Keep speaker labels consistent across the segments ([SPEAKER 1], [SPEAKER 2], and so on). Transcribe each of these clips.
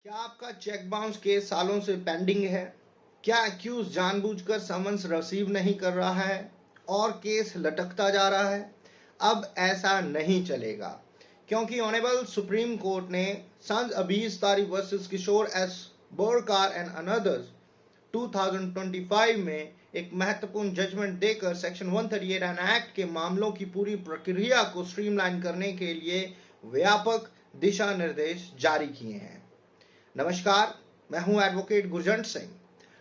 [SPEAKER 1] क्या आपका cheque bounce case सालों से पेंडिंग है? क्या एक्यूज जानबूझकर समन्स रिसीव नहीं कर रहा है और केस लटकता जा रहा है? अब ऐसा नहीं चलेगा, क्योंकि ऑनरेबल सुप्रीम कोर्ट ने संज अबीस तारी versus Kishore S Borkar and others 2025 में एक महत्वपूर्ण जजमेंट देकर सेक्शन 138 एन एक्ट के मामलों की पूरी प्रक्रिया को स्ट्रीमलाइन करने के लिए व्यापक दिशा निर्देश जारी किए हैं। नमस्कार, मैं हूं एडवोकेट गुरजंट सिंह।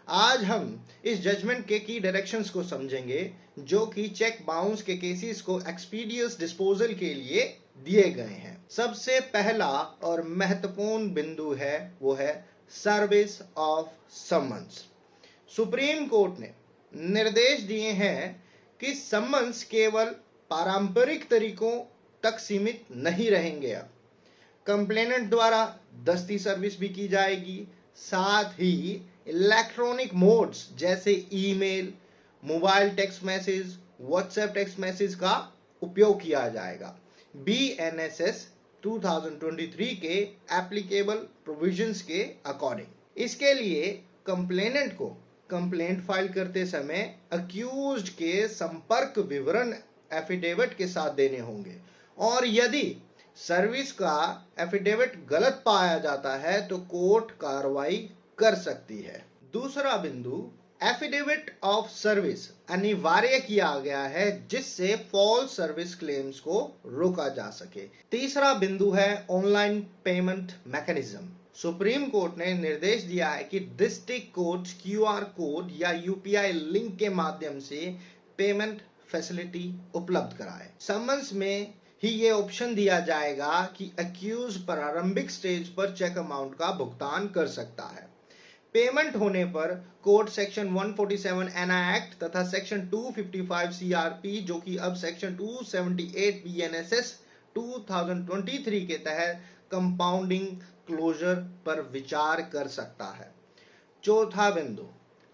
[SPEAKER 1] आज हम इस जजमेंट के की डायरेक्शंस को समझेंगे जो कि चेक बाउंस के केसेस को एक्सपीडियस डिस्पोजल के लिए दिए गए हैं। सबसे पहला और महत्वपूर्ण बिंदु है वो है service of summons. Supreme court ने निर्देश दिए हैं कि समन्स केवल पारंपरिक तरीकों तक सीमित नहीं रहेंगे। अब कंप्लेनेंट द्वारा दस्ती सर्विस भी की जाएगी, साथ ही इलेक्ट्रॉनिक मोड्स जैसे email, mobile text message, WhatsApp text message का उपयोग किया जाएगा BNSS 2023 के एप्लीकेबल प्रोविजंस के अकॉर्डिंग। इसके लिए कंप्लेनेंट को कंप्लेंट फाइल करते समय अक्यूज्ड के संपर्क विवरण एफिडेविट के साथ देने होंगे, और यदि सर्विस का एफिडेविट गलत पाया जाता है तो कोर्ट कार्रवाई कर सकती है। दूसरा बिंदु, एफिडेविट ऑफ सर्विस अनिवार्य किया गया है जिससे फॉल्स सर्विस क्लेम्स को रोका जा सके। तीसरा बिंदु है online payment mechanism. Supreme court ने निर्देश दिया है कि डिस्ट्रिक्ट कोर्ट QR कोड या UPI लिंक के माध्यम से पेमेंट फैसिलिटी उपलब्ध कराए। समन्स में ही ये ऑप्शन दिया जाएगा कि अक्यूज प्रारंभिक स्टेज पर चेक अमाउंट का भुगतान कर सकता है। पेमेंट होने पर कोर्ट सेक्शन 147 एना एक्ट तथा सेक्शन 255 CRP जो कि अब सेक्शन 278 BNSS 2023 के तहत कंपाउंडिंग क्लोजर पर विचार कर सकता है। चौथा बिंदु,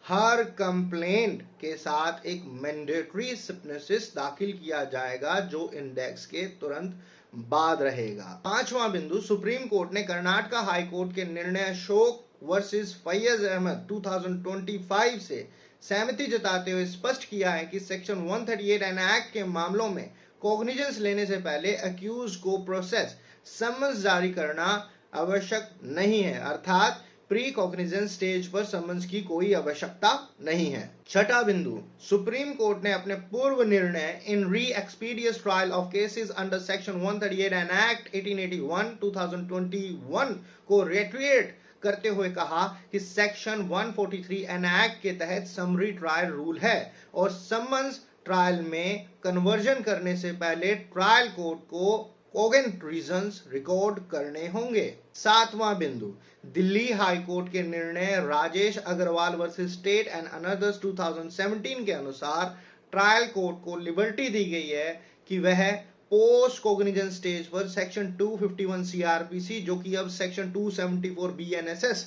[SPEAKER 1] हर कंप्लेंट के साथ एक मैंडेटरी सिप्नेसिस दाखिल किया जाएगा जो इंडेक्स के तुरंत बाद रहेगा। पांचवा बिंदु, सुप्रीम कोर्ट ने कर्नाटक हाई कोर्ट के निर्णय अशोक वर्सेस फैयज अहमद 2025 से सहमति जताते हुए स्पष्ट किया है कि सेक्शन 138 एन एक्ट के मामलों में कॉग्निजेंस लेने से पहले अक्यूज को प्रोसेस समन्स जारी करना आवश्यक नहीं है, अर्थात प्री कॉग्निजेंस स्टेज पर समन्स की कोई आवश्यकता नहीं है। छठा बिंदु, सुप्रीम कोर्ट ने अपने पूर्व निर्णय इन री expeditious trial of cases under section 138 an act 1881 2021 को रेट्रिएट करते हुए कहा कि सेक्शन 143 एन एक्ट के तहत समरी ट्रायल रूल है और समन्स ट्रायल में कन्वर्जन करने से पहले ट्रायल कोर्ट को कोगेंट रीजंस रिकॉर्ड करने होंगे। सातवां बिंदु, दिल्ली हाई कोर्ट के निर्णय Rajesh Agarwal versus state and others 2017 के अनुसार ट्रायल कोर्ट को लिबर्टी दी गई है कि वह पोस्ट कोग्निजेंस स्टेज पर सेक्शन 251 CRPC जो कि अब सेक्शन 274 BNSS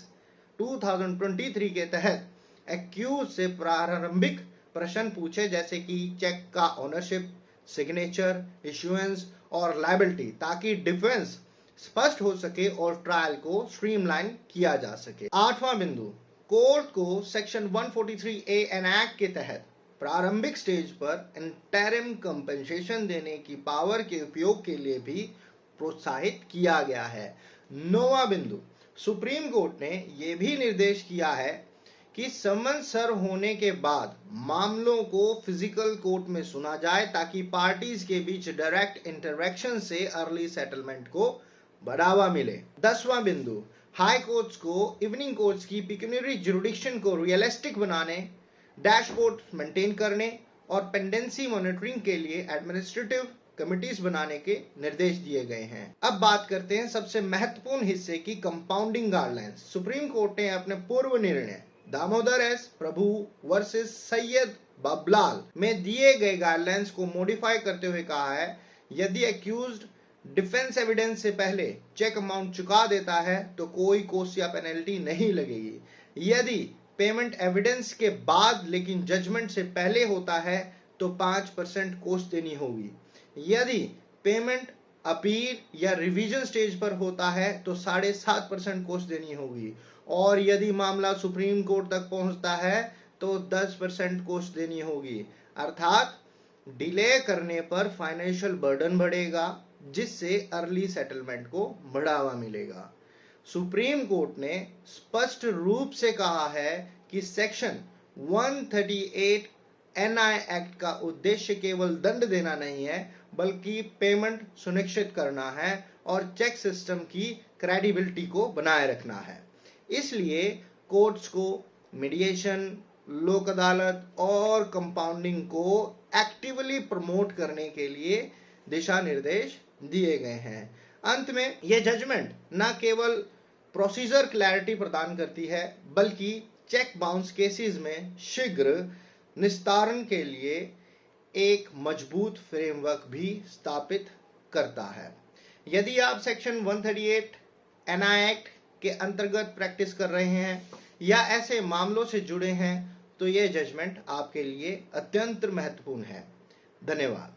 [SPEAKER 1] 2023 के तहत एक्यूज से प्रारंभिक प्रश्न पूछे, जैसे कि चेक का ऑनरशिप, सिग्नेचर, इश्यूएंस और लायबिलिटी, ताकि डिफेंस स्पष्ट हो सके और ट्रायल को स्ट्रीमलाइन किया जा सके। आठवां बिंदु, कोर्ट को सेक्शन 143A एन एक्ट के तहत प्रारंभिक स्टेज पर इंटरिम कंपनसेशन देने की पावर के उपयोग के लिए भी प्रोत्साहित किया गया है। नौवां बिंदु, सुप्रीम कोर्ट ने यह भी निर्देश किया है कि समन सर्व होने के बाद मामलों को फिजिकल कोर्ट में सुना जाए ताकि पार्टीज के बीच डायरेक्ट इंटरेक्शन से अर्ली सेटलमेंट को बढ़ावा मिले। 10वां बिंदु, हाई कोर्ट्स को इवनिंग कोर्ट्स की पिक्यूनियरी जुरिडिक्शन को रियलिस्टिक बनाने, डैशबोर्ड मेंटेन करने और पेंडेंसी मॉनिटरिंग के लिए एडमिनिस्ट्रेटिव कमिटीज बनाने के निर्देश दिए गए हैं। अब बात करते हैं सबसे महत्वपूर्ण हिस्से की, कंपाउंडिंग गाइडलाइंस। सुप्रीम कोर्ट ने अपने पूर्व निर्णय दामोदर एस प्रभु वर्सेस सैयद बाबलाल में दिए गए गाइडलाइंस को मॉडिफाई करते हुए कहा है, यदि एक्यूज्ड डिफेंस एविडेंस से पहले चेक अमाउंट चुका देता है तो कोई कॉस्ट या पेनल्टी नहीं लगेगी। यदि पेमेंट एविडेंस के बाद लेकिन जजमेंट से पहले होता है तो 5% कॉस्ट देनी होगी। यदि पेमेंट अपील या रिवीजन स्टेज पर होता है तो 7.5% कॉस्ट देनी होगी, और यदि मामला सुप्रीम कोर्ट तक पहुंचता है तो 10% कॉस्ट देनी होगी। अर्थात डिले करने पर फाइनेंशियल बर्डन बढ़ेगा, जिससे अर्ली सेटलमेंट को बढ़ावा मिलेगा। सुप्रीम कोर्ट ने स्पष्ट रूप से कहा है कि सेक्शन 138 एनआई एक्ट का उद्देश्य केवल दंड देना नहीं है, बल्कि पेमेंट सुनिश्चित करना है और चेक सिस्टम की क्रेडिबिलिटी को बनाए रखना है। इसलिए कोर्ट्स को मीडिएशन, लोक अदालत और कंपाउंडिंग को एक्टिवली प्रमोट करने के लिए दिशा निर्देश दिए गए हैं। अंत में यह जजमेंट न केवल प्रोसीजर क्लैरिटी प्रदान करती है, बल्कि चेक बाउंस केसेस में शीघ्र निस्तारण के लिए एक मजबूत फ्रेमवर्क भी स्थापित करता है। यदि आप सेक्शन 138 एनआई एक्ट के अंतर्गत प्रैक्टिस कर रहे हैं या ऐसे मामलों से जुड़े हैं तो यह जजमेंट आपके लिए अत्यंत महत्वपूर्ण है। धन्यवाद।